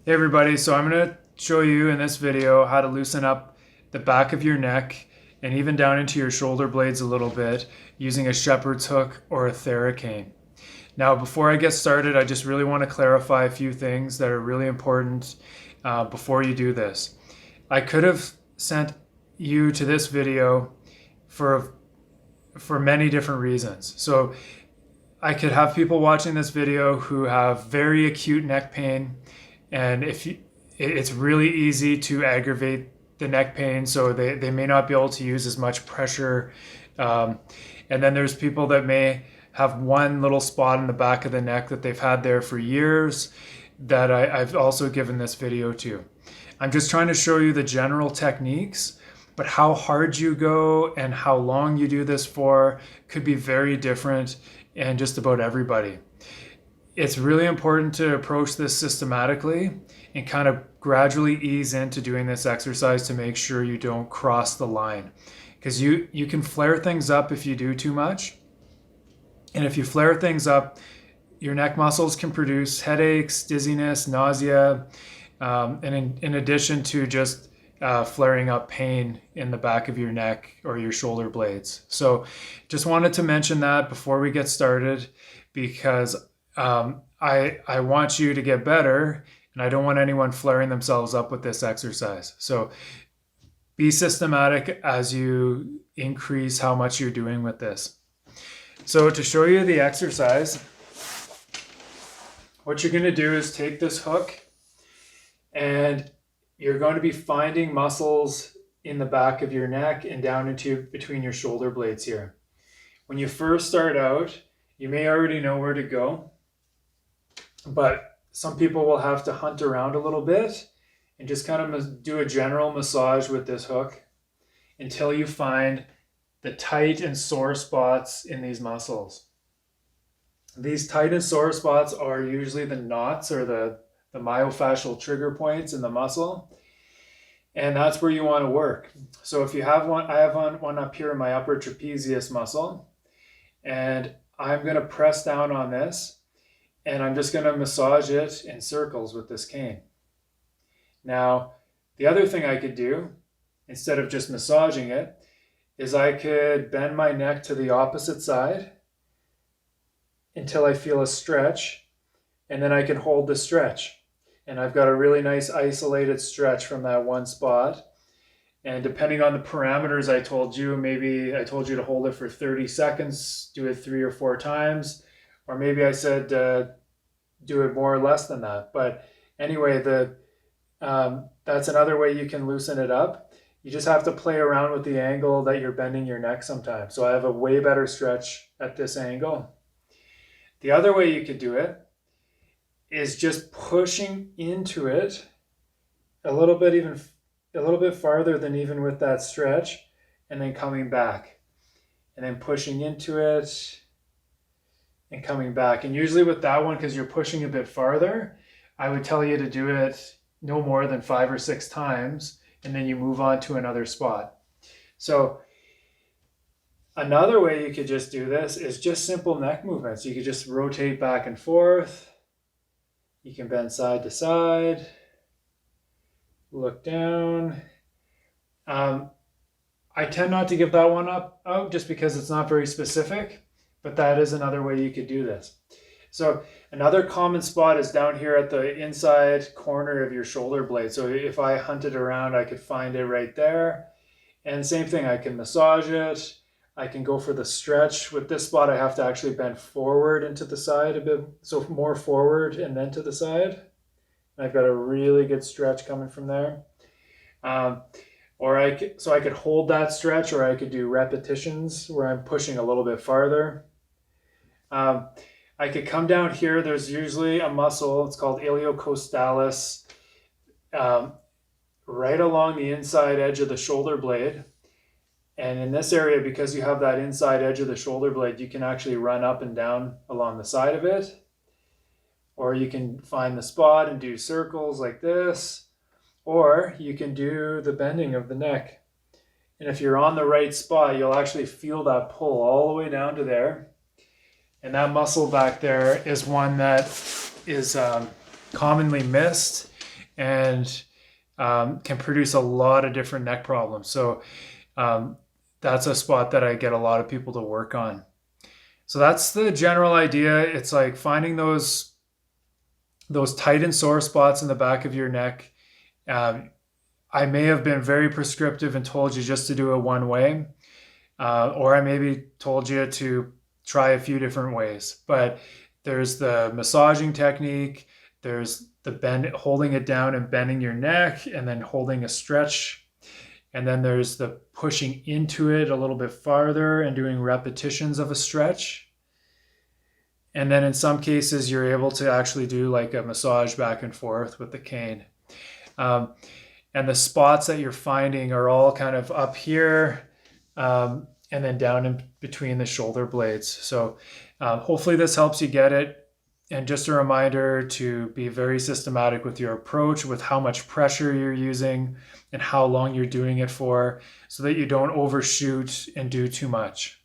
Hey everybody, so I'm going to show you in this video how to loosen up the back of your neck and even down into your shoulder blades a little bit using a shepherd's hook or a Theracane. Now before I get started, I just really want to clarify a few things that are really important before you do this. I could have sent you to this video for many different reasons. So I could have people watching this video who have very acute neck pain, and it's really easy to aggravate the neck pain, so they may not be able to use as much pressure. And then there's people that may have one little spot in the back of the neck that they've had there for years that I've also given this video to. I'm just trying to show you the general techniques, but how hard you go and how long you do this for could be very different in just about everybody. It's really important to approach this systematically and kind of gradually ease into doing this exercise to make sure you don't cross the line. Because you can flare things up if you do too much. And if you flare things up, your neck muscles can produce headaches, dizziness, nausea, and in addition to just flaring up pain in the back of your neck or your shoulder blades. So just wanted to mention that before we get started, because I want you to get better, and I don't want anyone flaring themselves up with this exercise. So be systematic as you increase how much you're doing with this. So to show you the exercise, what you're going to do is take this hook and you're going to be finding muscles in the back of your neck and down into between your shoulder blades here. When you first start out, you may already know where to go, but some people will have to hunt around a little bit and just kind of do a general massage with this hook until you find the tight and sore spots in these muscles. These tight and sore spots are usually the knots or the myofascial trigger points in the muscle, and that's where you want to work. So if you have one, I have one up here in my upper trapezius muscle, and I'm going to press down on this, and I'm just going to massage it in circles with this cane. Now, the other thing I could do, instead of just massaging it, is I could bend my neck to the opposite side until I feel a stretch, and then I can hold the stretch. And I've got a really nice isolated stretch from that one spot. And depending on the parameters I told you, maybe I told you to hold it for 30 seconds, do it 3 or 4 times, or maybe I said do it more or less than that. But anyway, that's another way you can loosen it up. You just have to play around with the angle that you're bending your neck sometimes. So I have a way better stretch at this angle. The other way you could do it is just pushing into it a little bit farther than even with that stretch, and then coming back, and then pushing into it and coming back. And usually with that one, because you're pushing a bit farther, I would tell you to do it no more than 5 or 6 times, and then you move on to another spot. So another way you could just do this is just simple neck movements. You could just rotate back and forth. You can bend side to side, look down. I tend not to give that one out just because it's not very specific, but that is another way you could do this. So another common spot is down here at the inside corner of your shoulder blade. So if I hunted around, I could find it right there. And same thing, I can massage it. I can go for the stretch. With this spot, I have to actually bend forward into the side a bit, so more forward and then to the side. And I've got a really good stretch coming from there. So I could hold that stretch, or I could do repetitions where I'm pushing a little bit farther. I could come down here. There's usually a muscle, it's called iliocostalis, right along the inside edge of the shoulder blade. And in this area, because you have that inside edge of the shoulder blade, you can actually run up and down along the side of it. Or you can find the spot and do circles like this. Or you can do the bending of the neck. And if you're on the right spot, you'll actually feel that pull all the way down to there. And that muscle back there is one that is commonly missed and can produce a lot of different neck problems. So that's a spot that I get a lot of people to work on. So that's the general idea. It's like finding those tight and sore spots in the back of your neck. I may have been very prescriptive and told you just to do it one way, or I maybe told you to try a few different ways. But there's the massaging technique, there's the bend, holding it down and bending your neck, and then holding a stretch. And then there's the pushing into it a little bit farther and doing repetitions of a stretch. And then in some cases, you're able to actually do like a massage back and forth with the cane. And the spots that you're finding are all kind of up here, and then down in between the shoulder blades. So hopefully this helps you get it. And just a reminder to be very systematic with your approach, with how much pressure you're using and how long you're doing it for, so that you don't overshoot and do too much.